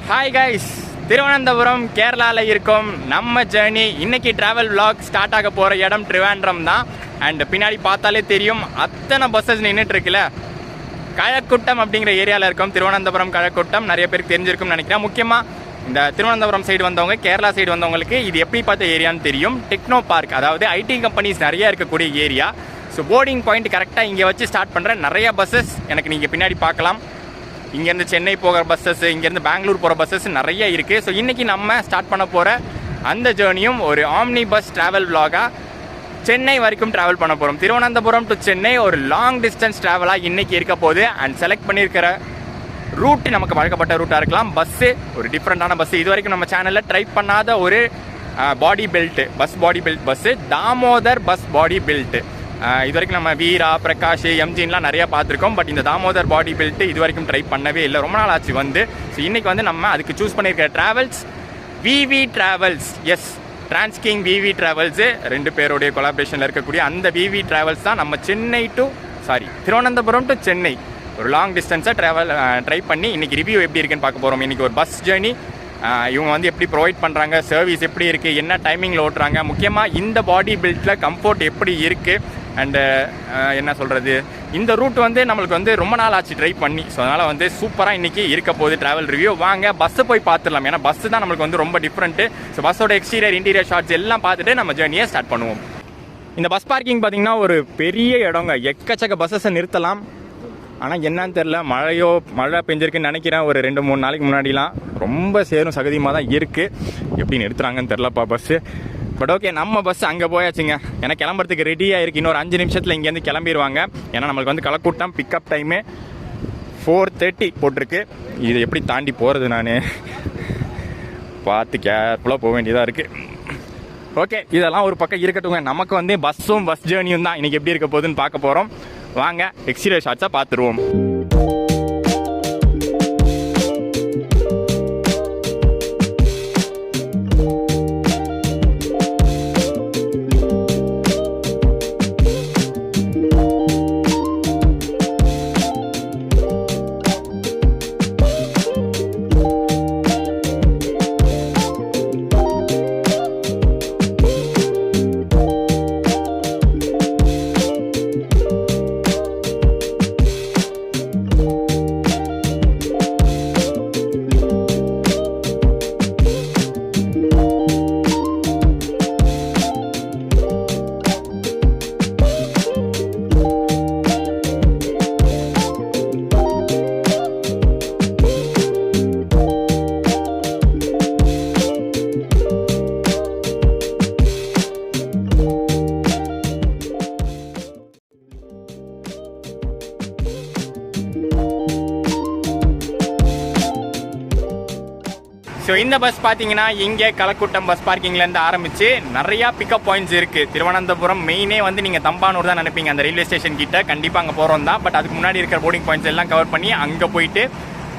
Hi guys, Thiruvananthapuram கேரளாவில் இருக்கும் நம்ம ஜேர்னி. இன்னைக்கு டிராவல் vlog ஸ்டார்ட் ஆக போகிற இடம் ட்ரிவாண்ட்ரம் தான். அண்ட் பின்னாடி பார்த்தாலே தெரியும் அத்தனை பஸ்ஸஸ் நின்றுட்டு இருக்குல்ல. கழக்கூட்டம் அப்படிங்கிற ஏரியாவில் இருக்கும் திருவனந்தபுரம் கழக்கூட்டம். நிறைய பேருக்கு தெரிஞ்சிருக்கும்னு நினைக்கிறேன். முக்கியமாக இந்த திருவனந்தபுரம் சைடு வந்தவங்க, கேரளா சைடு வந்தவங்களுக்கு இது எப்படி பார்த்த ஏரியான்னு தெரியும். டெக்னோ பார்க், அதாவது ஐடி கம்பெனிஸ் நிறையா இருக்கக்கூடிய ஏரியா. ஸோ போர்டிங் பாயிண்ட் கரெக்டாக இங்கே வச்சு ஸ்டார்ட் பண்ணுற நிறைய பஸ்ஸஸ் எனக்கு நீங்கள் பின்னாடி பார்க்கலாம். இங்கேருந்து சென்னை போகிற பஸ்ஸஸ், இங்கேருந்து பெங்களூர் போகிற பஸ்ஸஸ் நிறைய இருக்குது. ஸோ இன்றைக்கி நம்ம ஸ்டார்ட் பண்ண போகிற அந்த ஜேர்னியும் ஒரு ஆம்னி பஸ் ட்ராவல் vlog-ஆ சென்னை வரைக்கும் ட்ராவல் பண்ண போகிறோம். திருவனந்தபுரம் டு சென்னை ஒரு லாங் டிஸ்டன்ஸ் ட்ராவலாக இன்றைக்கி இருக்க போகுது. அண்ட் செலக்ட் பண்ணியிருக்கிற ரூட்டு நமக்கு வழக்கப்பட்ட ரூட்டாக இருக்கலாம். பஸ்ஸு ஒரு டிஃப்ரெண்ட்டான பஸ்ஸு, இது வரைக்கும் நம்ம சேனலில் ட்ரை பண்ணாத ஒரு body belt body belt bus, Damodar bus body belt. இது வரைக்கும் நம்ம வீரா, பிரகாஷ், எம்ஜின்லாம் நிறையா பார்த்துருக்கோம். பட் இந்த தாமோதர் பாடி பெல்ட்டு இது வரைக்கும் ட்ரை பண்ணவே இல்லை, ரொம்ப நாள் ஆச்சு வந்து. ஸோ இன்றைக்கி வந்து நம்ம அதுக்கு சூஸ் பண்ணியிருக்கிற ட்ராவல்ஸ் விவி ட்ராவல்ஸ். எஸ், டிரான்ஸ்கிங் விவி ட்ராவல்ஸு, ரெண்டு பேருடைய கொலாபரேஷனில் இருக்கக்கூடிய அந்த விவி ட்ராவல்ஸ் தான் நம்ம திருவனந்தபுரம் டு சென்னை ஒரு லாங் டிஸ்டன்ஸாக ட்ரை பண்ணி இன்றைக்கி ரிவ்யூ எப்படி இருக்குன்னு பார்க்க போகிறோம். இன்றைக்கி ஒரு பஸ் ஜேர்னி, இவங்க வந்து எப்படி ப்ரொவைட் பண்ணுறாங்க, சர்வீஸ் எப்படி இருக்குது, என்ன டைமிங்கில் ஓட்டுறாங்க, முக்கியமாக இந்த பாடி பில்ட்டில் கம்ஃபோர்ட் எப்படி இருக்குது. அண்டு என்ன சொல்கிறது, இந்த ரூட் வந்து நம்மளுக்கு வந்து ரொம்ப நாள் ஆச்சு ட்ரை பண்ணி. ஸோ அதனால் வந்து சூப்பராக இன்றைக்கி இருக்க போகுது ட்ராவல் ரிவ்யூ. வாங்க பஸ்ஸை போய் பார்த்துடலாம். ஏன்னா பஸ்ஸு தான் நம்மளுக்கு வந்து ரொம்ப டிஃப்ரெண்ட்டு. ஸோ பஸ்ஸோட எக்ஸ்டீரியர், இன்டீரியர் ஷார்ட்ஸ் எல்லாம் பார்த்துட்டு நம்ம ஜேர்னியை ஸ்டார்ட் பண்ணுவோம். இந்த பஸ் பார்க்கிங் பார்த்திங்கன்னா ஒரு பெரிய இடங்க, எக்கச்சக்க பஸ்ஸஸை நிறுத்தலாம். ஆனால் என்னன்னு தெரில, மழை பெஞ்சிருக்குன்னு நினைக்கிறேன். ஒரு 2-3 நாளைக்கு முன்னாடிலாம் ரொம்ப சேரும் சகதியமாக தான் இருக்குது. எப்படி நிறுத்துறாங்கன்னு தெரிலப்பா பஸ்ஸு. பட் ஓகே, நம்ம பஸ் அங்கே போயாச்சுங்க. ஏன்னா கிளம்புறதுக்கு ரெடியாக இருக்குது. இன்னொரு 5 நிமிஷத்தில் இங்கேருந்து கிளம்பிடுவாங்க. ஏன்னா நம்மளுக்கு வந்து கலக்கூட்டம் பிக்கப் டைமு 4:30 போட்டிருக்கு. இது எப்படி தாண்டி போகிறது, நான் பார்த்து கேர்ஃபுல்லாக போக வேண்டியதாக இருக்குது. ஓகே, இதெல்லாம் ஒரு பக்கம் இருக்கட்டுங்க. நமக்கு வந்து பஸ்ஸும் பஸ் ஜேர்னியும் தான் இன்றைக்கி எப்படி இருக்க போகுதுன்னு பார்க்க போகிறோம். வாங்க எக்ஸ்டீரியர் ஷாட்ஸாக பார்த்துருவோம். ஸோ இந்த பஸ் பார்த்தீங்கன்னா இங்கே கலக்கூட்டம் பஸ் பார்க்கிங்லேருந்து ஆரம்பித்து நிறையா பிக்கப் பாயிண்ட்ஸ் இருக்குது. திருவனந்தபுரம் மெயினே வந்து நீங்கள் தம்பானூர் தான் நினைப்பீங்க, அந்த ரயில்வே ஸ்டேஷன் கிட்ட. கண்டிப்பாக அங்கே போகிறோம் தான். பட் அதுக்கு முன்னாடி இருக்கிற போர்டிங் பாயிண்ட்ஸ் எல்லாம் கவர் பண்ணி அங்கே போயிட்டு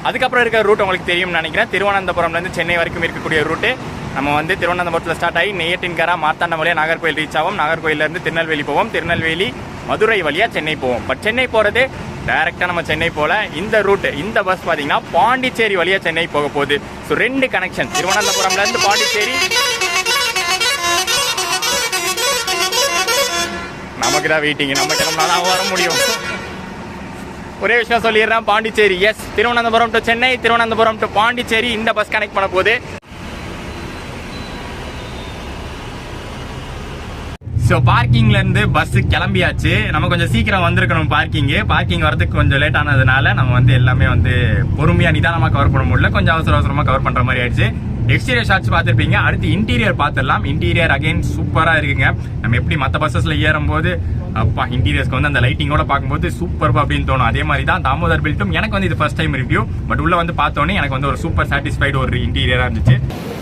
அதுக்கப்புறம் இருக்கிற ரூட் உங்களுக்கு தெரியும்னு நினைக்கிறேன். திருவனந்தபுரம்லேருந்து சென்னை வரைக்கும் இருக்கக்கூடிய ரூட்டு நம்ம வந்து திருவனந்தபுரத்தில் ஸ்டார்ட் ஆகி நெய்யட்டின்கரா, மார்த்தாண்டம் வழியாக நாகர்கோவில் ரீச் ஆகும். நாகர்கோவிலேருந்து திருநெல்வேலி போவோம், திருநெல்வேலி மதுரை வழியாக சென்னை போவோம். பட் சென்னை போகிறது டைரெக்டாக நம்ம சென்னை போல. இந்த ரூட், இந்த பஸ் பார்த்தீங்கன்னா பாண்டிச்சேரி வழியாக சென்னை போக போகுது. ஸோ 2 கனெக்ஷன், திருவனந்தபுரம்லேருந்து பாண்டிச்சேரி. நமக்கு தான் வெயிட்டிங், நம்ம கிளம்புனா தான் வர முடியும். ஒரே விஷயம் சொல்லிடுறேன், Pondicherry. Yes, Thiruvananthapuram to Chennai, Thiruvananthapuram to Pondicherry இந்த பஸ் கனெக்ட் பண்ண போகுது. ஸோ பார்க்கிங்லேருந்து பஸ்ஸு கிளம்பியாச்சு. நம்ம கொஞ்சம் சீக்கிரம் வந்திருக்கணும். பார்க்கிங் வரதுக்கு கொஞ்சம் லேட் ஆனதுனால நம்ம வந்து எல்லாமே வந்து பொறுமையாக நிதானமாக கவர் பண்ண முடியல. கொஞ்சம் அவசரமாக கவர் பண்ணுற மாதிரி ஆயிடுச்சு. எக்ஸ்டீரியர் ஷாட்ஸ் பார்த்துருப்பீங்க. அடுத்து இன்டீரியர் பார்த்துடலாம். இன்டீரியர் அகைன் சூப்பராக இருக்குங்க. நம்ம எப்படி மற்ற பஸ்ஸஸில் ஏறும்போது அப்பா இன்டீரியர்ஸ்க்கு வந்து அந்த லைட்டிங்கோட பார்க்கும்போது சூப்பர்பா அப்படின்னு தோணும். அதே மாதிரி தான் தாமோதர் பில்ட்டும் எனக்கு வந்து இது ஃபர்ஸ்ட் டைம் ரிவ்யூ. பட் உள்ள வந்து பார்த்தோன்னே எனக்கு வந்து ஒரு சூப்பர் சாட்டிஸ்ஃபைடு ஒரு இன்டீரியராக இருந்துச்சு.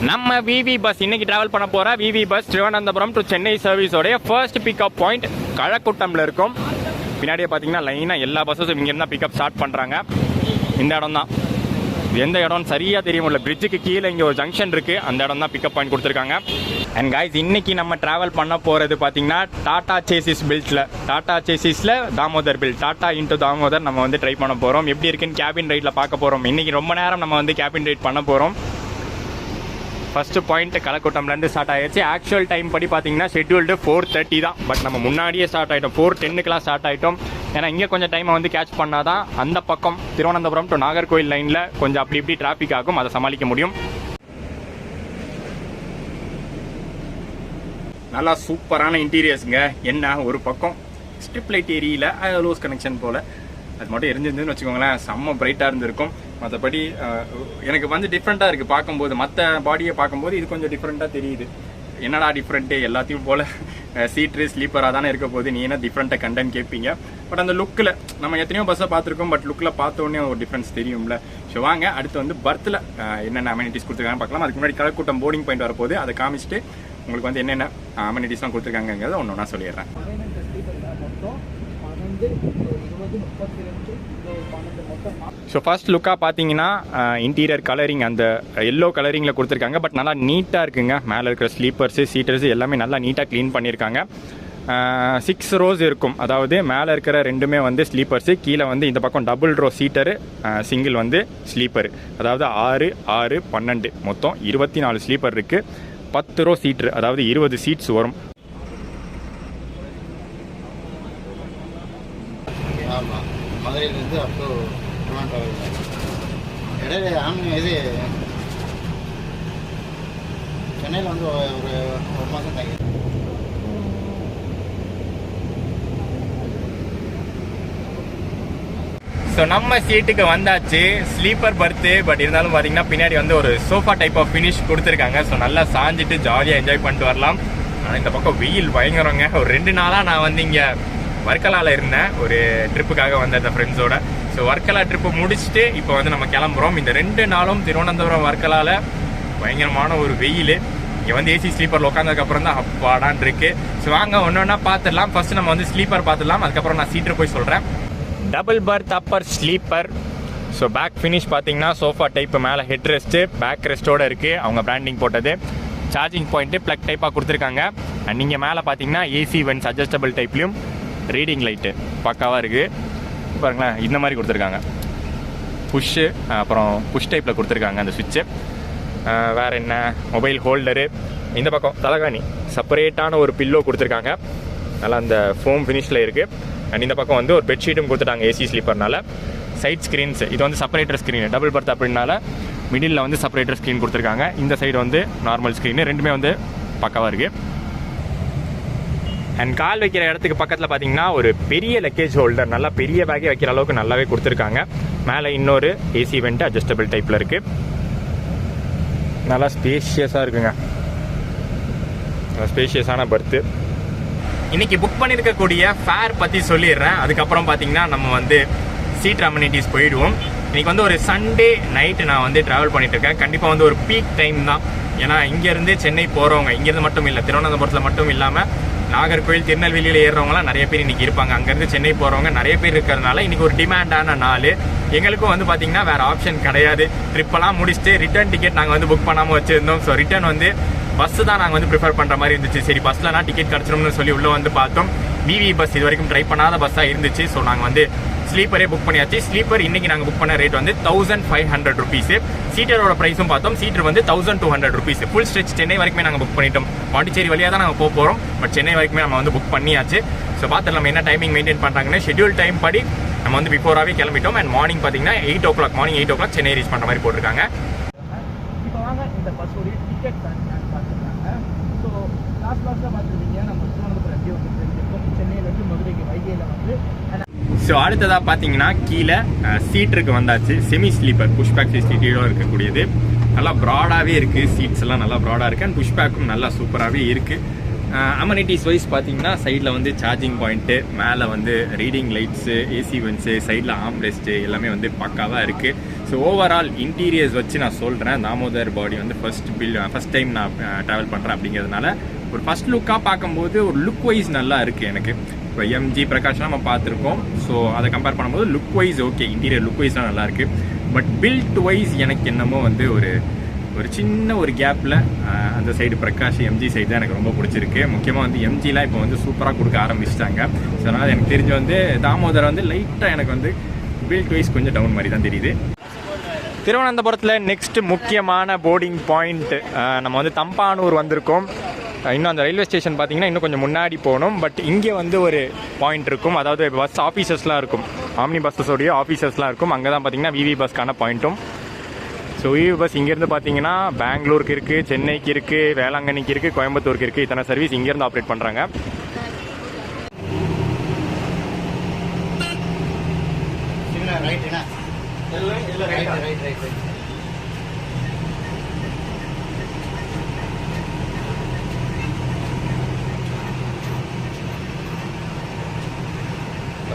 நம்ம விவி பஸ் இன்னைக்கு டிராவல் பண்ண போகிற VV bus Thiruvananthapuram to Chennai சர்வீஸோடைய ஃபர்ஸ்ட் பிக்கப் பாயிண்ட் கழக்கூட்டம்ல இருக்கும். பின்னாடியே பார்த்தீங்கன்னா லைனாக எல்லா பஸ்ஸஸும் இங்கேருந்து தான் பிக்கப் ஸ்டார்ட் பண்ணுறாங்க. இந்த இடம் தான் எந்த இடம்னு சரியாக தெரிய முடியல. பிரிட்ஜுக்கு கீழே இங்கே ஒரு ஜங்ஷன் இருக்குது, அந்த இடம் தான் பிக்கப் பாயிண்ட் கொடுத்துருக்காங்க. அண்ட் காய்ஸ், இன்றைக்கி நம்ம ட்ராவல் பண்ண போகிறது பார்த்தீங்கன்னா டாடா சேசிஸ் பில்ட்டில், டாடா சேசிஸில் Damodar build, Tata into Damodar நம்ம வந்து ட்ரை பண்ண போகிறோம். எப்படி இருக்குன்னு கேபின் ரைட்டில் பார்க்க போகிறோம். இன்றைக்கி ரொம்ப நேரம் நம்ம வந்து கேபின் ரைட் பண்ண போகிறோம். ஃபஸ்ட்டு பாயிண்ட் கலக்கூட்டம்லேருந்து ஸ்டார்ட் ஆகிடுச்சு. ஆக்சுவல் டைம் படி பார்த்தீங்கன்னா ஷெட்யூல்டு 4:30 தான். பட் நம்ம முன்னாடியே ஸ்டார்ட் ஆகிட்டோம், 4:10 ஸ்டார்ட் ஆகிட்டோம். ஏன்னா இங்கே கொஞ்சம் டைமை வந்து கேட்ச் பண்ணால் தான் அந்த பக்கம் திருவனந்தபுரம் டு நாகர்கோவில் லைனில் கொஞ்சம் அப்படி இப்படி டிராஃபிக் ஆகும், அதை சமாளிக்க முடியும். நல்லா சூப்பரான இன்டீரியர்ஸுங்க. என்ன ஒரு பக்கம் ஸ்ட்ரிப் லைட் ஏரியில் லூஸ் கனெக்ஷன் போல் அது மட்டும் எரிஞ்சிருந்துன்னு வச்சுக்கோங்களேன், செம்ம பிரைட்டாக இருந்திருக்கும். மற்றபடி எனக்கு வந்து டிஃப்ரெண்ட்டாக இருக்குது பார்க்கும்போது. மற்ற பாடியை பார்க்கும்போது இது கொஞ்சம் டிஃப்ரெண்ட்டாக தெரியுது. என்னடா டிஃப்ரெண்ட்டு, எல்லாத்தையும் போல் சீட்ரு ஸ்லீப்பராக தானே இருக்க போது, நீ என்ன டிஃப்ரெண்ட்டாக கண்டென்ட் கேட்பீங்க. பட் அந்த லுக்கில் நம்ம எத்தனையோ பஸ்ஸை பார்த்துருக்கோம், பட் லுக்கில் பார்த்தோன்னே ஒரு டிஃப்ரென்ஸ் தெரியும்ல. ஸோ வாங்க அடுத்து வந்து பர்த்தில் என்னென்ன அமெனிட்டிஸ் கொடுத்துருக்காங்கன்னு பார்க்கலாம். அதுக்கு முன்னாடி கலக்கூட்டம் போர்டிங் பாயிண்ட் வரப்போது, அதை காமிச்சிட்டு உங்களுக்கு வந்து என்னென்ன அமெனிட்டிஸ்லாம் கொடுத்துருக்காங்கிறத ஒன்று நான் சொல்லிடுறேன். ஸோ ஃபர்ஸ்ட் லுக்காக பார்த்தீங்கன்னா இன்டீரியர் கலரிங் அந்த எல்லோ கலரிங்கில் கொடுத்துருக்காங்க. பட் நல்லா நீட்டாக இருக்குங்க. மேலே இருக்கிற ஸ்லீப்பர்ஸு சீட்டர்ஸு எல்லாமே நல்லா நீட்டாக க்ளீன் பண்ணியிருக்காங்க. 6 rows இருக்கும், அதாவது மேலே இருக்கிற ரெண்டுமே வந்து ஸ்லீப்பர்ஸு, கீழே வந்து இந்த பக்கம் டபுள் ரோ சீட்டரு, சிங்கிள் வந்து ஸ்லீப்பரு. அதாவது 6, 6, 12 மொத்தம் 24 ஸ்லீப்பர் இருக்குது. 10 row சீட்ரு, அதாவது 20 சீட்ஸ் வரும். ஆமாம், மதுரையிலேருந்து அப்போ இடையில இது சென்னையில் வந்து ஒரு மாதம் தங்கி. ஸோ நம்ம சீட்டுக்கு வந்தாச்சு, ஸ்லீப்பர் பர்த்து. பட் இருந்தாலும் பார்த்தீங்கன்னா பின்னாடி வந்து ஒரு சோஃபா டைப் ஆஃப் ஃபினிஷ் கொடுத்துருக்காங்க. ஸோ நல்லா சாஞ்சிட்டு ஜாலியாக என்ஜாய் பண்ணிட்டு வரலாம். ஆனால் இந்த பக்கம் வெயில் பயங்கரங்க. ஒரு 2 நாளாக நான் வந்து இங்கே வர்க்கலாவில் இருந்தேன், ஒரு ட்ரிப்புக்காக வந்தேன் இந்த ஃப்ரெண்ட்ஸோட. ஸோ வர்க்கலா ட்ரிப்பு முடிச்சுட்டு இப்போ வந்து நம்ம கிளம்புறோம். இந்த 2 நாளும் திருவனந்தபுரம் வர்க்கலாவில் பயங்கரமான ஒரு வெயில். இங்கே வந்து ஏசி ஸ்லீப்பரில் உட்காந்ததுக்கப்புறம் தான் அப்பாடான் இருக்கு. ஸோ வாங்க ஒன்று ஒன்றா பார்த்துடலாம். ஃபர்ஸ்ட் நம்ம வந்து ஸ்லீப்பர் பார்த்துடலாம், அதுக்கப்புறம் நான் சீட்டர் போய் சொல்கிறேன். Double berth upper sleeper. So back finish பார்த்தீங்கன்னா சோஃபா டைப்பு, மேலே ஹெட் ரெஸ்ட்டு, பேக் ரெஸ்ட்டோடு இருக்குது, அவங்க பிராண்டிங் போட்டது. சார்ஜிங் பாயிண்ட்டு ப்ளக் டைப்பாக கொடுத்துருக்காங்க. அண்ட் நீங்கள் மேலே பார்த்தீங்கன்னா ஏசி வென்ஸ் அட்ஜஸ்டபிள் டைப்லையும் ரீடிங் லைட்டு பக்காவாக இருக்குது. பாருங்களேன், இந்த மாதிரி கொடுத்துருக்காங்க. புஷ்ஷு, அப்புறம் புஷ் டைப்பில் கொடுத்துருக்காங்க அந்த சுவிட்சு. வேறு என்ன, மொபைல் ஹோல்டரு, இந்த பக்கம் தலகாணி, செப்பரேட்டான ஒரு பில்லோ கொடுத்துருக்காங்க, நல்லா அந்த ஃபோம் ஃபினிஷில் இருக்குது. அண்ட் இந்த பக்கம் வந்து ஒரு பெட்ஷீட்டும் கொடுத்துட்டாங்க ஏசி ஸ்லீப்பர்னால. சைட் ஸ்க்ரீன்ஸ், இது வந்து செப்பரேட்டர் ஸ்க்ரீன், டபுள் பர்த் அப்படின்னால மிடில் வந்து செப்பரேட்டர் ஸ்க்ரீன் கொடுத்துருக்காங்க. இந்த சைடு வந்து நார்மல் ஸ்க்ரீனு, ரெண்டுமே வந்து பக்காவாக இருக்குது. அண்ட் கால் வைக்கிற இடத்துக்கு பக்கத்தில் பார்த்தீங்கன்னா ஒரு பெரிய லக்கேஜ் ஹோல்டர், நல்லா பெரிய பேக்கே வைக்கிற அளவுக்கு நல்லாவே கொடுத்துருக்காங்க. மேலே இன்னொரு ஏசி வெண்ட் அட்ஜஸ்டபிள் டைப்பில் இருக்குது. நல்லா ஸ்பேஷியஸாக இருக்குங்க, நல்லா ஸ்பேஷியஸான பர்த்து. இன்றைக்கி புக் பண்ணியிருக்கக்கூடிய ஃபேர் பற்றி சொல்லிடுறேன். அதுக்கப்புறம் பார்த்தீங்கன்னா நம்ம வந்து சீட் அமெனிட்டிஸ் போயிடுவோம். இன்றைக்கி வந்து ஒரு சண்டே நைட்டு நான் வந்து ட்ராவல் பண்ணிகிட்ருக்கேன். கண்டிப்பாக வந்து ஒரு பீக் டைம் தான். ஏன்னா இங்கேருந்து சென்னை போகிறவங்க, இங்கேருந்து மட்டும் இல்லை, திருவனந்தபுரத்தில் மட்டும் இல்லாமல் நாகர்கோவில் திருநெல்வேலியில் ஏறுறவங்களாம் நிறைய பேர் இன்றைக்கி இருப்பாங்க. அங்கேருந்து சென்னை போகிறவங்க நிறைய பேர் இருக்கிறதுனால இன்றைக்கி ஒரு டிமாண்டான நாள். எங்களுக்கும் வந்து பார்த்திங்கன்னா வேறு ஆப்ஷன் கிடையாது. ட்ரிப்பெல்லாம் முடிச்சுட்டு ரிட்டர்ன் டிக்கெட் நாங்கள் வந்து புக் பண்ணாமல் வச்சுருந்தோம். ஸோ ரிட்டர்ன் வந்து பஸ்ஸு தான் நாங்கள் வந்து ப்ரிஃபர் பண்ணுற மாதிரி இருந்துச்சு. சரி பஸ்லனா டிக்கெட் கிடச்சிரும்னு சொல்லி உள்ளே வந்து பார்த்தோம். விவி பஸ் இது வரைக்கும் ட்ரை பண்ணாத பஸ்ஸாக இருந்துச்சு. ஸோ நாங்கள் வந்து ஸ்லீப்பரே புக் பண்ணியாச்சு. ஸ்லீப்பர் இன்றைக்கி நாங்கள் புக் பண்ண ரேட் வந்து 1500 ருபீஸு. சீட்டரோட ப்ரைஸும் பார்த்தோம், சீட்டர் வந்து 1200 ருபீஸ். ஃபுல் ஸ்ட்ரெச் சென்னை வரைக்குமே நாங்கள் புக் பண்ணிட்டோம். பாண்டிச்சேரி வழியாக தான் நாங்கள் போகிறோம், பட் சென்னை வரைக்குமே நம்ம வந்து புக் பண்ணியாச்சு. ஸோ பார்த்து நம்ம என்ன டைமிங் மெயின்டைன் பண்ணுறாங்கன்னு ஷெட்யூல் டைம் படி நம்ம வந்து பிஃபோராகவே கிளம்பிட்டோம். அண்ட் மார்னிங் பார்த்தீங்கன்னா 8 o'clock, morning 8 o'clock Chennai reach பண்ணுற மாதிரி போட்டிருக்காங்க. இப்போ வாங்க இந்த பஸ்ஸோடைய டிக்கெட் பார்த்துருக்காங்க. ஸோ லாஸ்ட்டாக பார்த்துருக்கீங்க நம்ம திருவனந்தபுரம் எப்படி வந்து தெரிஞ்சிருக்கோம். சென்னையிலேருந்து மதுரைக்கு வைகையில் வந்து. ஸோ அடுத்ததாக பார்த்தீங்கன்னா கீழே சீட்டருக்கு வந்தாச்சு. செமி ஸ்லீப்பர் புஷ்பேக் ஃபெசிலிட்டியோடு இருக்கக்கூடியது. நல்லா ப்ராடாகவே இருக்குது, சீட்ஸ் எல்லாம் நல்லா ப்ராடாக இருக்குது. அண்ட் புஷ்பேக்கும் நல்லா சூப்பராகவே இருக்குது. அமெனிட்டிஸ் வைஸ் பார்த்தீங்கன்னா சைடில் வந்து சார்ஜிங் பாயிண்ட்டு, மேலே வந்து ரீடிங் லைட்ஸு, ஏசி வென்ட்ஸு, சைடில் ஆம்ரெஸ்ட்டு எல்லாமே வந்து பக்காவாக இருக்குது. ஸோ ஓவரால் இன்டீரியர்ஸ் வச்சு நான் சொல்கிறேன். தாமோதர் பாடி வந்து ஃபஸ்ட் டைம் நான் ட்ராவல் பண்ணுறேன் அப்படிங்கிறதுனால ஒரு ஃபஸ்ட் லுக்காக பார்க்கும்போது ஒரு லுக் வைஸ் நல்லா இருக்குது எனக்கு. இப்போ எம்ஜி பிரகாஷ்லாம் நம்ம பார்த்துருக்கோம். ஸோ அதை கம்பேர் பண்ணும்போது look wise okay, interior look வைஸ்லாம் நல்லாயிருக்கு. பட் பில்ட் வைஸ் எனக்கு என்னமோ வந்து ஒரு சின்ன ஒரு கேப்பில் அந்த சைடு பிரகாஷ் எம்ஜி சைடு தான் எனக்கு ரொம்ப பிடிச்சிருக்கு. முக்கியமாக வந்து எம்ஜிலாம் இப்போ வந்து சூப்பராக கொடுக்க ஆரம்பிச்சிட்டாங்க. ஸோ அதனால் எனக்கு தெரிஞ்சு வந்து தாமோதரம் வந்து லைட்டாக எனக்கு வந்து பில்ட் வைஸ் கொஞ்சம் டவுன் மாதிரி தான் தெரியுது. திருவனந்தபுரத்தில் நெக்ஸ்ட் முக்கியமான போர்டிங் பாயிண்ட் நம்ம வந்து தம்பானூர் வந்திருக்கோம். இன்னும் அந்த ரயில்வே ஸ்டேஷன் பார்த்தீங்கன்னா இன்னும் கொஞ்சம் முன்னாடி போகணும். பட் இங்கே வந்து ஒரு பாயிண்ட் இருக்கும், அதாவது பஸ் ஆஃபீஸர்ஸ்லாம் இருக்கும், ஆம்னி பஸ்ஸஸோடைய ஆஃபீஸர்ஸ்லாம் இருக்கும். அங்கே தான் பார்த்தீங்கன்னா விவி பஸ்க்கான பாயிண்ட்டும். ஸோ விவி பஸ் இங்கேருந்து பார்த்தீங்கன்னா பெங்களூருக்கு இருக்குது, சென்னைக்கு இருக்குது, வேளாங்கண்ணிக்கு இருக்குது, கோயம்புத்தூருக்கு இருக்குது. இத்தனை சர்வீஸ் இங்கேருந்து ஆப்ரேட் பண்ணுறாங்க.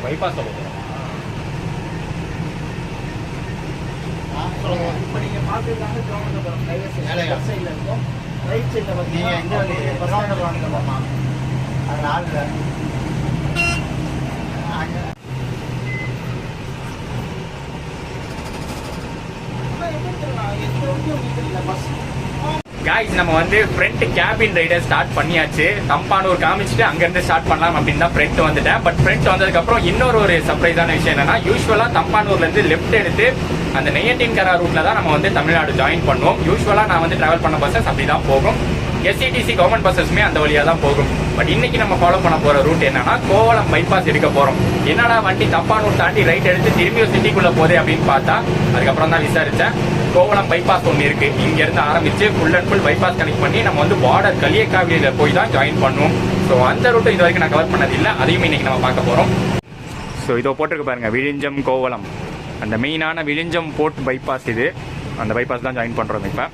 பைபாஸ் இப்போ நீங்கள் பார்த்துருக்காங்க திருவனந்தபுரம் ரயில்வே ஸ்டேஷன் லெஃப்ட் சைடில் இருக்கும். ரைட் சைடில் பார்த்தீங்கன்னா எங்கே வந்து திருவனந்தபுரம் அதில் ஆள் காய்ஸ் நம்ம வந்து ஃப்ரண்ட் கேபின் ரைடர் ஸ்டார்ட் பண்ணியாச்சு. தம்பானூர் காமிச்சிட்டு அங்கேருந்து ஸ்டார்ட் பண்ணலாம் அப்படின்னு தான் ஃப்ரண்ட் வந்துட்டேன். பட் ஃப்ரண்ட் வந்ததுக்கப்புறம் இன்னொரு சர்ப்ரைஸான விஷயம் என்னன்னா, யூஸ்வலாக தம்பானூர்லேருந்து லெஃப்ட் எடுத்து அந்த நெய்யட்டின்கரா ரூட்டில் தான் நம்ம வந்து தமிழ்நாடு ஜாயின் பண்ணுவோம். யூஸ்வலாக நான் வந்து ட்ராவல் பண்ண பஸ்ஸஸ் அப்படி தான் போகும். எஸ்சிடிசி கவர்மெண்ட் பஸ்ஸஸ்மே அந்த வழியாக தான் போகும். பட் இன்னைக்கு நம்ம ஃபாலோ பண்ண போகிற ரூட் என்னன்னா, கோவளம் பைபாஸ் எடுக்க போகிறோம். என்னடா வண்டி தம்பானூர் தாண்டி ரைட் எடுத்து திரும்பியும் சிட்டிக்குள்ளே போகுது அப்படின்னு பார்த்தா அதுக்கப்புறம் தான் விசாரித்தேன். கோவளம் பைபாஸ் ஒன்று இருக்குது. இங்கேருந்து ஆரம்பித்து full and full bypass connect பண்ணி நம்ம வந்து பார்டர் களியக்காவிலியில் போய் தான் ஜாயின் பண்ணுவோம். ஸோ அந்த ரூட்டை இது வரைக்கும் நான் கவர் பண்ணதில்லை, அதையும் இன்னைக்கு நம்ம பார்க்க போகிறோம். ஸோ இதோ போட்டிருக்கு பாருங்கள், விழிஞ்சம் கோவளம், அந்த மெயினான விழிஞ்சம் போர்ட் பைபாஸ் இது. அந்த பைபாஸ் தான் ஜாயின் பண்ணுறோம் இப்போ.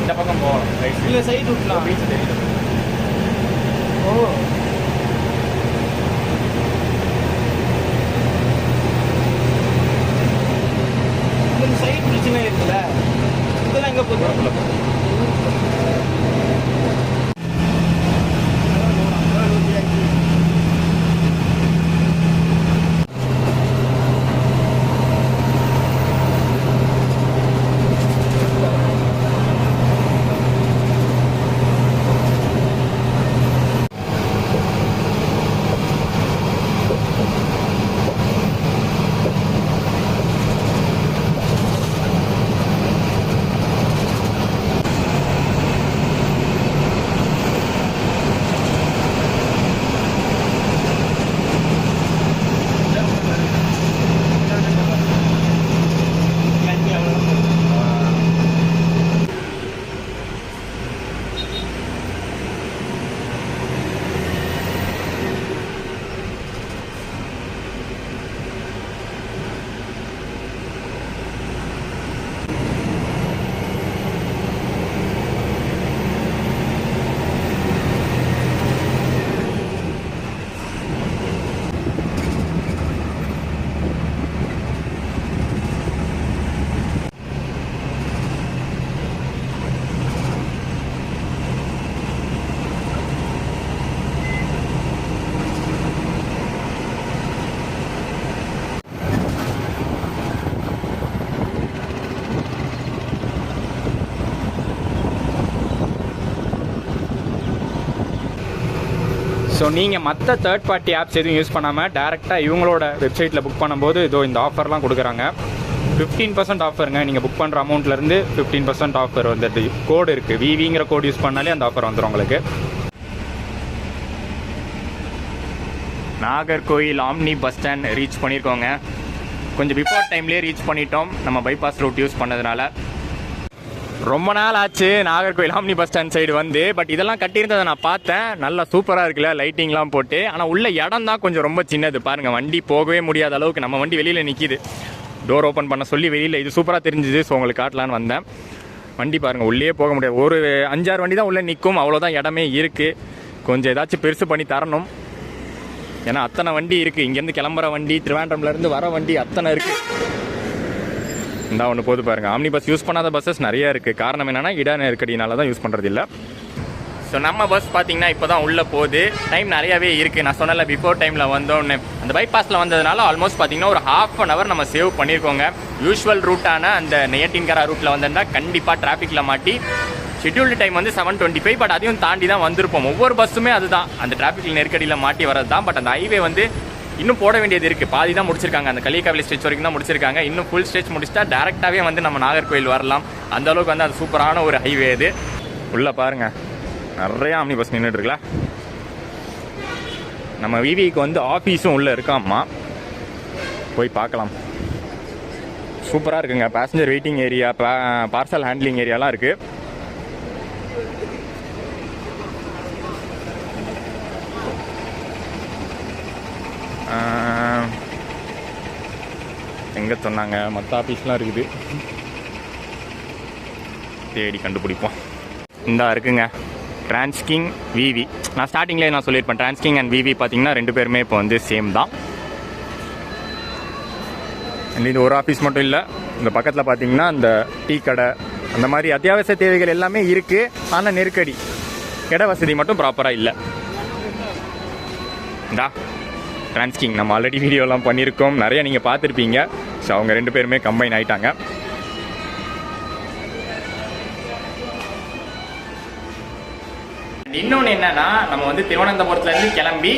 இந்த பக்கம் போகலாம், இல்லை சைடு விட்டலாம். பீச் தெரியுது. ஓ இந்த சைடு பிரச்சனை இருக்குல்ல, இதெல்லாம் எங்கே போகுது? ஸோ நீங்கள் மற்ற தேர்ட் பார்ட்டி ஆப்ஸ் எதுவும் யூஸ் பண்ணாமல் டேரெக்டாக இவங்களோட வெப்சைட்டில் புக் பண்ணும்போது இதோ இந்த ஆஃபர்லாம் கொடுக்குறாங்க. 15% ஆஃபருங்க. நீங்கள் புக் பண்ணுற அமௌண்ட்லேருந்து 15% ஆஃபர் வந்துட்டு கோடு இருக்குது. விவிங்கிற கோடு யூஸ் பண்ணாலே அந்த ஆஃபர் வந்துடும் உங்களுக்கு. Nagercoil omni bus stand reach பண்ணியிருக்கோங்க. கொஞ்சம் பிஃபோர் டைம்லேயே ரீச் பண்ணிட்டோம் நம்ம பைபாஸ் ரூட் யூஸ் பண்ணதுனால. ரொம்ப நாள் ஆச்சு Nagercoil omni bus stand side வந்து. பட் இதெல்லாம் கட்டியிருந்ததை நான் பார்த்தேன், நல்லா சூப்பராக இருக்குல்ல, லைட்டிங்லாம் போட்டு. ஆனால் உள்ள இடம் தான் கொஞ்சம் ரொம்ப சின்னது பாருங்கள், வண்டி போகவே முடியாத அளவுக்கு. நம்ம வண்டி வெளியில் நிற்கிது. டோர் ஓப்பன் பண்ண சொல்லி வெளியில் இது சூப்பராக தெரிஞ்சுது. ஸோ உங்களுக்கு காட்டலான்னு வந்தேன். வண்டி பாருங்கள், உள்ளே போக முடியாது. ஒரு 5-6 வண்டி தான் உள்ளே நிற்கும், அவ்வளோதான் இடமே இருக்குது. கொஞ்சம் ஏதாச்சும் பெருசு பண்ணி தரணும். ஏன்னா அத்தனை வண்டி இருக்குது. இங்கேருந்து கிளம்புற வண்டி, திருவாண்டம்லேருந்து வர வண்டி அத்தனை இருக்குது. இந்த ஒன்று போது பாருங்கள். ஆம்னி பஸ் யூஸ் பண்ணாத பஸ்ஸஸ் நிறையா இருக்குது. காரணம் என்னென்னா இட நெருக்கடினால தான் யூஸ் பண்ணுறது இல்லை. ஸோ நம்ம பஸ் பார்த்தீங்கன்னா இப்போ தான் உள்ளே போகுது. டைம் நிறையாவே இருக்குது. நான் சொன்னல பிஃபோர் டைமில் வந்தோன்னு. அந்த பைபாஸில் வந்ததுனால ஆல்மோஸ்ட் பார்த்தீங்கன்னா ஒரு ½ நம்ம சேவ் பண்ணியிருக்கோங்க. யூஸ்வல் ரூட்டான அந்த நெய்யட்டின்கரா ரூட்டில் வந்திருந்தால் கண்டிப்பாக டிராஃபிக்கில் மாட்டி ஷெட்யூல்டு டைம் வந்து 7:25. பட் அதையும் தாண்டி தான் வந்திருப்போம். ஒவ்வொரு பஸ்ஸுமே அதுதான், அந்த டிராஃபிக்கில் நெருக்கடியில் மாட்டி வரது தான். பட் அந்த ஹைவே வந்து இன்னும் போட வேண்டியது இருக்குது. பாதி தான் முடிச்சிருக்காங்க. அந்த களியக்காவிலி ஸ்டேஜ் வரைக்கும் தான் முடிச்சிருக்காங்க. இன்னும் ஃபுல் ஸ்டேஜ் முடிச்சிட்டா டேரெக்டாகவே வந்து நம்ம நாகர்கோவில் வரலாம். அந்தளவுக்கு வந்து அது சூப்பரான ஒரு ஹைவே இது. உள்ளே பாருங்கள், நிறையா ஆம்னி பஸ் நின்றுட்டு இருக்குல்ல. நம்ம விவிக்கு வந்து ஆஃபீஸும் உள்ளே இருக்காம்மா, போய் பார்க்கலாம். சூப்பராக இருக்குங்க. Passenger waiting area, parcel handling ஏரியாலாம் இருக்குது. எங்கே சொன்னாங்க, மற்ற ஆஃபீஸ்லாம் இருக்குது, தேடி கண்டுபிடிப்போம். இந்தா இருக்குங்க டிரான்ஸ்கிங் விவி. நான் ஸ்டார்டிங்லேயே நான் சொல்லியிருப்பேன், டிரான்ஸ்கிங் அண்ட் விவி பார்த்தீங்கன்னா 2 பேருமே இப்போ வந்து சேம் தான். இது ஒரு ஆஃபீஸ் மட்டும் இல்லை, இந்த பக்கத்தில் பார்த்தீங்கன்னா இந்த டீ கடை அந்த மாதிரி அத்தியாவசிய தேவைகள் எல்லாமே இருக்குது. ஆனால் நெருக்கடி, இட வசதி மட்டும் ப்ராப்பராக இல்லை. இந்தா டிரான்ஸ்கிங் நம்ம ஆல்ரெடி வீடியோலாம் பண்ணியிருக்கோம், நிறைய நீங்கள் பார்த்துருப்பீங்க. ஸோ அவங்க 2 பேருமே கம்பைன் ஆகிட்டாங்க. இன்னொன்று என்னன்னா, நம்ம வந்து திருவனந்தபுரத்துலேருந்து கிளம்பி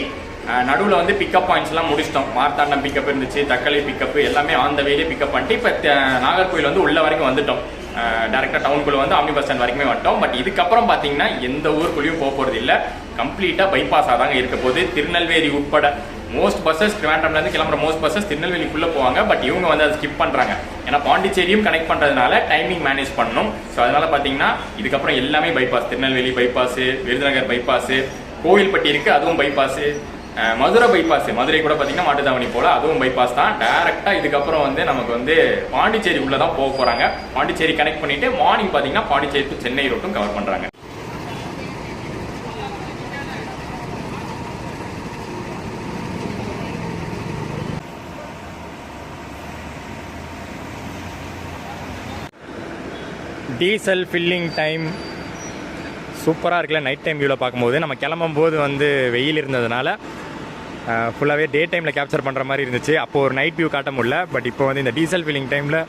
நடுவில் வந்து பிக்கப் பாயிண்ட்ஸ்லாம் முடிச்சிட்டோம். மார்த்தாண்டம் பிக்கப் இருந்துச்சு, தக்கலை பிக்கப் எல்லாமே ஆன் த வேலே பிக்கப் பண்ணிட்டு இப்போ நாகர்கோவில் வந்து உள்ள வரைக்கும் வந்துட்டோம். டேரெக்டாக டவுனுக்குள்ளே வந்து ஆம்னி பஸ் ஸ்டாண்ட் வரைக்குமே வந்துட்டோம். பட் இதுக்கப்புறம் பார்த்தீங்கன்னா எந்த ஊருக்குள்ளேயும் போக போகிறது இல்லை. கம்ப்ளீட்டாக பைபாஸாக தாங்க இருக்க போகுது. திருநெல்வேலி உட்பட மோஸ்ட் பஸ்ஸஸ், திருவாண்டம்லேருந்து கிளம்புற மோஸ்ட் பஸ்ஸஸ் திருநெல்வேலிக்குள்ளே போவாங்க. பட் இவங்க வந்து அதை ஸ்கிப் பண்ணுறாங்க. ஏன்னா பாண்டிச்சேரியும் கனெக்ட் பண்ணுறதுனால டைமிங் மேனேஜ் பண்ணணும். ஸோ அதனால் பார்த்தீங்கன்னா இதுக்கப்புறம் எல்லாமே bypass. Tirunelveli bypass, Virudhunagar bypass, Kovilpatti இருக்குது அதுவும் பைபாஸு, மதுரை பைபாஸ், மதுரை கூட பார்த்தீங்கன்னா மாட்டுத்தாவணி போல் அதுவும் பைபாஸ் தான். டேரெக்டாக இதுக்கப்புறம் வந்து நமக்கு வந்து பாண்டிச்சேரி உள்ளே தான் போக போகிறாங்க. பாண்டிச்சேரி கனெக்ட் பண்ணிவிட்டு மார்னிங் பார்த்தீங்கன்னா பாண்டிச்சேரி டு சென்னை ரூட்டும் கவர் பண்ணுறாங்க. டீசல் ஃபில்லிங் டைம் சூப்பராக இருக்குல்ல. நைட் டைம் வியூவில் பார்க்கும்போது நம்ம கிளம்பும்போது வந்து வெயில் இருந்ததுனால ஃபுல்லாகவே டே டைமில் கேப்சர் பண்ணுற மாதிரி இருந்துச்சு. அப்போது ஒரு நைட் வியூ காட்ட முடியல. பட் இப்போ வந்து இந்த டீசல் ஃபில்லிங் டைமில்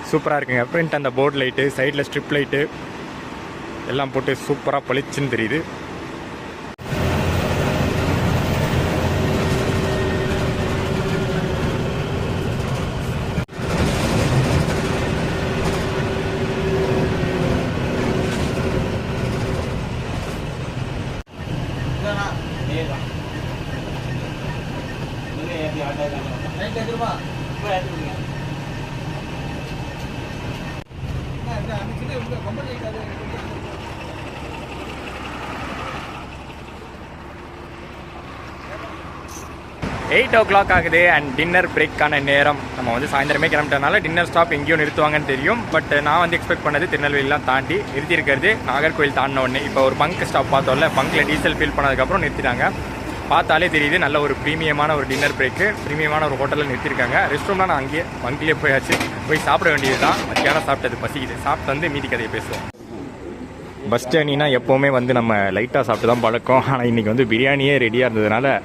சூப்பராக இருக்குங்க. ஃப்ரண்ட் அந்த போர்ட் லைட்டு, சைடில் ஸ்ட்ரிப் லைட்டு எல்லாம் போட்டு சூப்பராக பளிச்சுன்னு தெரியுது. எயிட் ஓ கிளாக் ஆகுது அண்ட் டின்னர் பிரேக்கான நேரம். நம்ம வந்து சாயந்தரமே கிளம்பிட்டனால டின்னர் ஸ்டாப் எங்கேயும் நிறுத்துவாங்கன்னு தெரியும். பட் நான் வந்து எக்ஸ்பெக்ட் பண்ணது திருநெல்வேலிலாம் தாண்டி நிறுத்தி இருக்கிறது நாகர்கோவில் தாண்டின உடனே. இப்போ ஒரு பங்க் ஸ்டாப் பார்த்தோம்ல, பங்க்கில் டீசல் ஃபில் பண்ணதுக்கப்புறம் நிறுத்திட்டாங்க. பார்த்தாலே தெரியுது நல்ல ஒரு ப்ரீமியமான ஒரு டின்னர் பிரேக்கு, ப்ரீமியமான ஒரு ஹோட்டலில் நிறுத்திருக்காங்க. ரெஸ்ட் ரூம்லாம் நான் அங்கேயே பங்க்லேயே போயாச்சு, போய் சாப்பிட வேண்டியது தான். மத்தியானம் சாப்பிட்டது பசிக்குது, சாப்பிட்டு வந்து மீதி கதையை பேசுவோம். பஸ் ஜேர்னினா எப்போவுமே வந்து நம்ம லைட்டாக சாப்பிட்டு தான் பழக்கம். ஆனால் இன்றைக்கி வந்து பிரியாணியே ரெடியாக இருந்ததுனால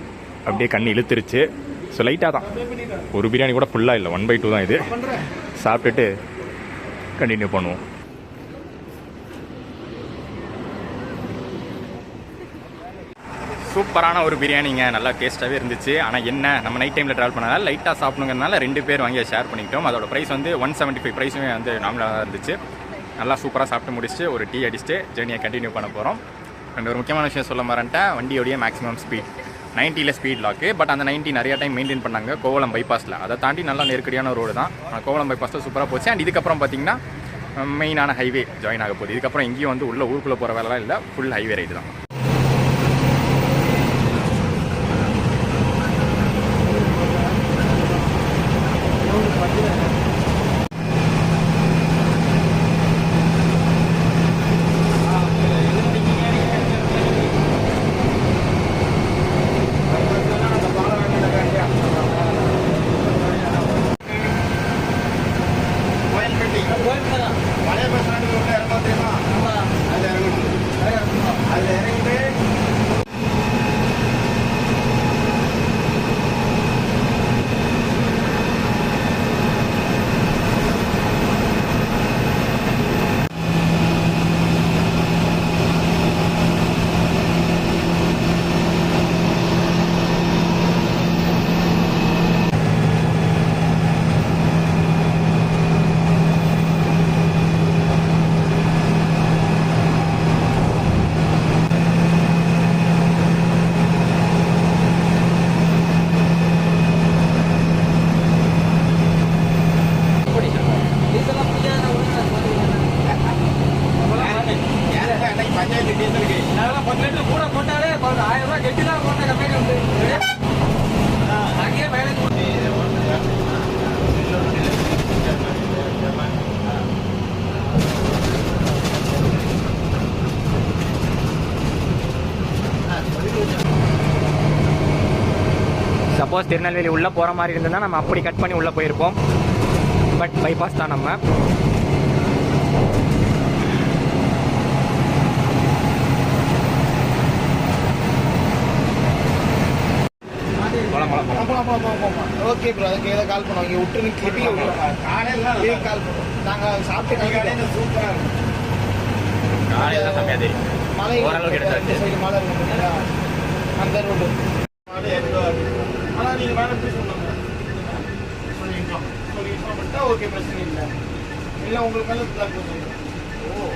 அப்படியே கண்ணு இழுத்துருச்சு. ஸோ லைட்டாக தான், ஒரு பிரியாணி கூட ஃபுல்லாக இல்லை, 1/2 தான் இது. சாப்பிட்டுட்டு கண்டினியூ பண்ணுவோம். சூப்பரான ஒரு பிரியாணிங்க, நல்லா டேஸ்ட்டாகவே இருந்துச்சு. ஆனால் என்ன, நம்ம நைட் டைமில் ட்ராவல் பண்ணனால லைட்டாக சாப்பிடுங்கிறதுனால 2 பேர் வாங்கி ஷேர் பண்ணிக்கிட்டோம். அதோட ப்ரைஸ் வந்து 175 ப்ரைஸுமே வந்து நார்மலாக தான் இருந்துச்சு. நல்லா சூப்பராக சாப்பிட்டு முடிச்சுட்டு ஒரு டீ அடிச்சுட்டு ஜேர்னியை கண்டினியூ பண்ண போகிறோம். அண்ட் ஒரு முக்கியமான விஷயம் சொல்ல மாறேன்ட்டேன், வண்டியோடைய மேக்ஸிமம் ஸ்பீட் 90ல் ஸ்பீட் லாக்கு. பட் அந்த 90 நிறையா டைம் மெயின்டைன் பண்ணாங்க கோவளம் பைபாஸில். அதை தாண்டி நல்லா நெருக்கடியான ரோடு தான். கோவளம் பைபாஸில் சூப்பராக போச்சு. அண்ட் இதுக்கப்புறம் பார்த்தீங்கன்னா மெயினான ஹைவே ஜாயின் ஆக போகுது. இதுக்கப்புறம் எங்கேயும் வந்து உள்ள ஊருக்குள்ளே போகிற வேலைலாம் இல்லை, ஃபுல் ஹைவே ரைடு தான். அதெல்லாம் 10 லிட்டர் கூட போட்டாலே 1000 ரூபாய் கெட்டி தான் போட்ட கம்பெனி வந்து அங்கேயே மைலேஜ் சப்போஸ் திருநெல்வேலி உள்ளே போகிற மாதிரி இருந்ததுன்னா நம்ம அப்படி கட் பண்ணி உள்ளே போயிருப்போம். பட் பைபாஸ் தான் நம்ம. ஓகே ப்ரோ, அதுக்கு ஏதோ கால் பண்ணுவாங்க விட்டு கிளிப்பிங்க காலையில் கால் பண்ணுவோம். நாங்கள் சாப்பிட்டு காலையில் சூப்பராக இருக்கும். காலையில் தான் செம்மையாக தெரியும். மழை ஓரளவுக்கு எடுத்தாச்சு. சைடு மழை இருக்கும் அந்த ரோடு மழை ஆனால் நீங்கள் வேலை எப்படி சொன்னாங்க சொல்லிட்டா ஓகே, பிரச்சனை இல்லை. இல்லை உங்களுக்கு மேலே பிளாக் பண்ணுங்க. ஓ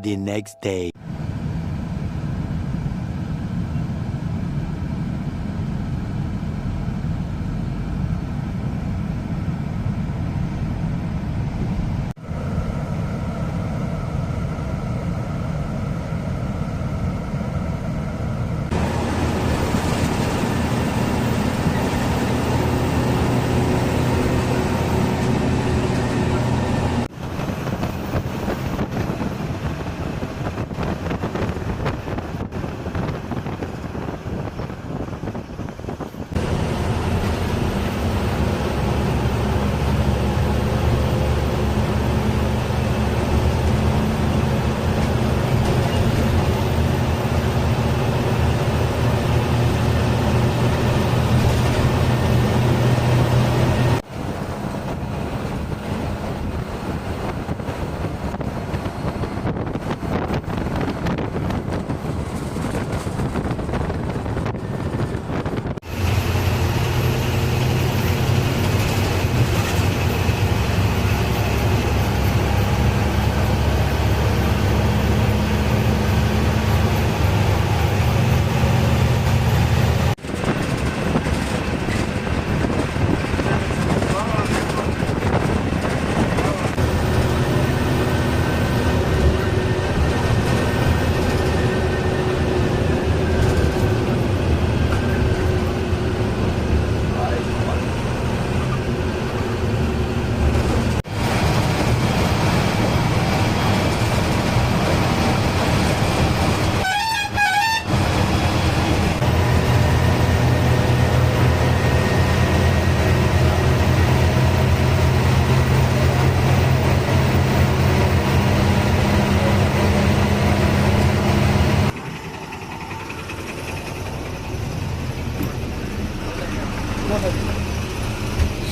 The next day.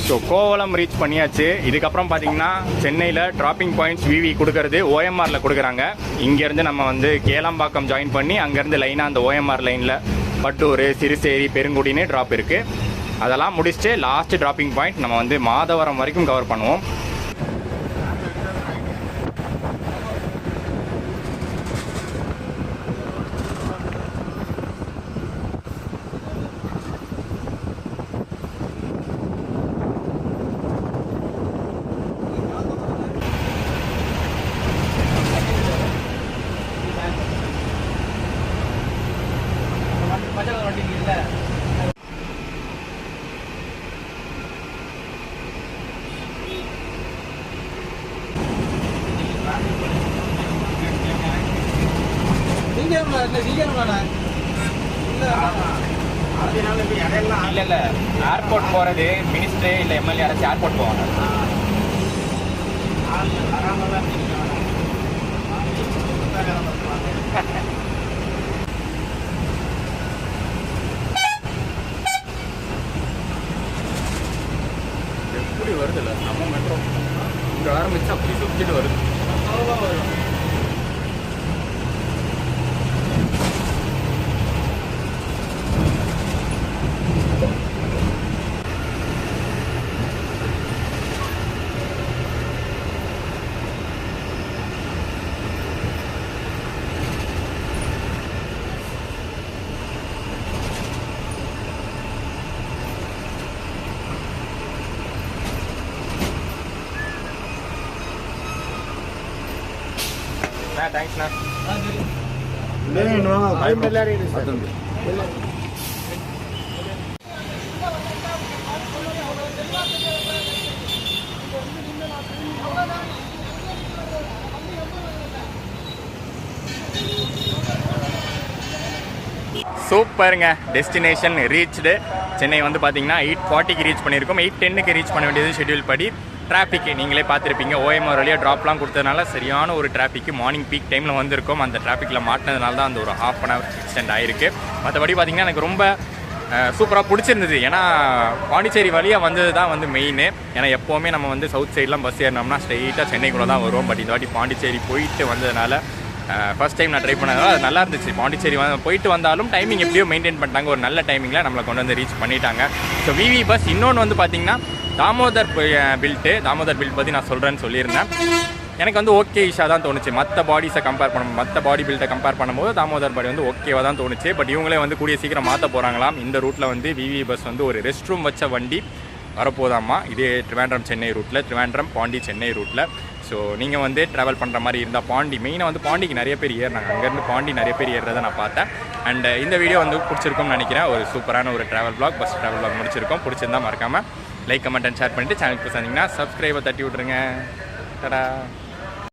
So Kovalam reach பண்ணியாச்சு. இதுக்கப்புறம் பார்த்தீங்கன்னா சென்னையில் ட்ராப்பிங் பாயிண்ட்ஸ் விவி கொடுக்கறது ஓஎம்ஆரில் கொடுக்குறாங்க. இங்கேருந்து நம்ம வந்து கேளம்பாக்கம் ஜாயின் பண்ணி அங்கேருந்து லைனாக அந்த ஓஎம்ஆர் லைனில் பட்டூர், சிறுசேரி, பெருங்குடின்னு ட்ராப் இருக்குது. அதெல்லாம் முடிச்சுட்டு லாஸ்ட் ட்ராப்பிங் பாயிண்ட் நம்ம வந்து மாதவரம் வரைக்கும் கவர் பண்ணுவோம். இல்லை ஏர்போர்ட் போகிறது மினிஸ்டர் இல்லை எம்எல்ஏ யாராச்சும் ஏர்போர்ட் போவாங்க. எப்படி வருது இல்லை நம்ம மெட்ரோ இங்கே ஆரம்பிச்சு அப்படி சுற்றிட்டு வருது. தேங்க்ஸ்ண்ணா. சூப்பருங்க. Destination reached. சென்னை வந்து பார்த்தீங்கன்னா 8:40க்கு ரீச் பண்ணியிருக்கோம். 8:10க்கு ரீச் பண்ண வேண்டியது ஷெட்யூல் படி. டிராஃபிக் நீங்களே பார்த்துருப்பீங்க. OMR வழியாக ட்ராப்லாம் கொடுத்ததுனால சரியான ஒரு டிராஃபிக் மார்னிங் பீக் டைமில் வந்திருக்கோம். அந்த டிராஃபிக்கில் மாட்டினதுனால தான் அந்த ஒரு ½ hour எக்ஸ்டெண்ட் ஆகிருக்கு. மற்றபடி பார்த்திங்கன்னா எனக்கு ரொம்ப சூப்பராக பிடிச்சிருந்தது. ஏன்னா பாண்டிச்சேரி வழியாக வந்தது தான் வந்து மெயின். ஏன்னா எப்போவுமே நம்ம வந்து சவுத் சைட்லாம் பஸ் ஏறினோம்னா ஸ்ட்ரெயிட்டாக சென்னைக்குள்ளே தான் வருவோம். பட் இந்த வாட்டி பாண்டிச்சேரி போயிட்டு வந்ததுனால ஃபர்ஸ்ட் டைம் நான் ட்ரை பண்ணதுனால அது நல்லா இருந்துச்சு. பாண்டிச்சேரி போயிட்டு வந்தாலும் டைமிங் எப்படியோ மெயின்டைன் பண்ணிட்டாங்க. ஒரு நல்ல டைமிங்கில் நம்மளை கொண்டு வந்து ரீச் பண்ணிட்டாங்க. ஸோ விவி பஸ் இன்னொன்று வந்து பார்த்திங்கன்னா தாமோதர் பில்ட் பற்றி நான் சொல்கிறேன்னு சொல்லியிருந்தேன். எனக்கு வந்து ஓகே இஷாக தான் தோணுச்சு. மற்ற பாடிஸை மற்ற பாடி பில்ட்டை கம்பேர் பண்ணும்போது தாமோதர் பாடி வந்து ஓகேவாக தான் தோணுச்சு. பட் இவங்களே வந்து கூடிய சீக்கிரம் மாற்ற போகிறாங்களாம். இந்த ரூட்டில் வந்து விவி பஸ் வந்து ஒரு ரெஸ்ட் ரூம் வச்ச வண்டி வரப்போதாம்மா. இதே ட்ரிவாண்ட்ரம் சென்னை ரூட்டில், ட்ரிவாண்ட்ரம் பாண்டி சென்னை ரூட்டில். ஸோ நீங்கள் வந்து ட்ராவல் பண்ணுற மாதிரி இருந்தால் பாண்டி, மெயினாக வந்து பாண்டிக்கு நிறைய பேர் ஏறினாங்க. அங்கேருந்து பாண்டி நிறைய பேர் ஏறுறதை நான் பார்த்தேன். அண்ட் இந்த வீடியோ வந்து பிடிச்சிருக்கும்னு நினைக்கிறேன். ஒரு சூப்பரான ஒரு travel blog, bus travel blog முடிச்சிருக்கோம். பிடிச்சிருந்தா மறக்காமல் லைக், கமெண்ட் அண்ட் ஷேர் பண்ணிவிட்டு சேனலுக்கு வந்தீங்கன்னா சப்ஸ்கிரைபை தட்டி விட்ருங்க. டடா.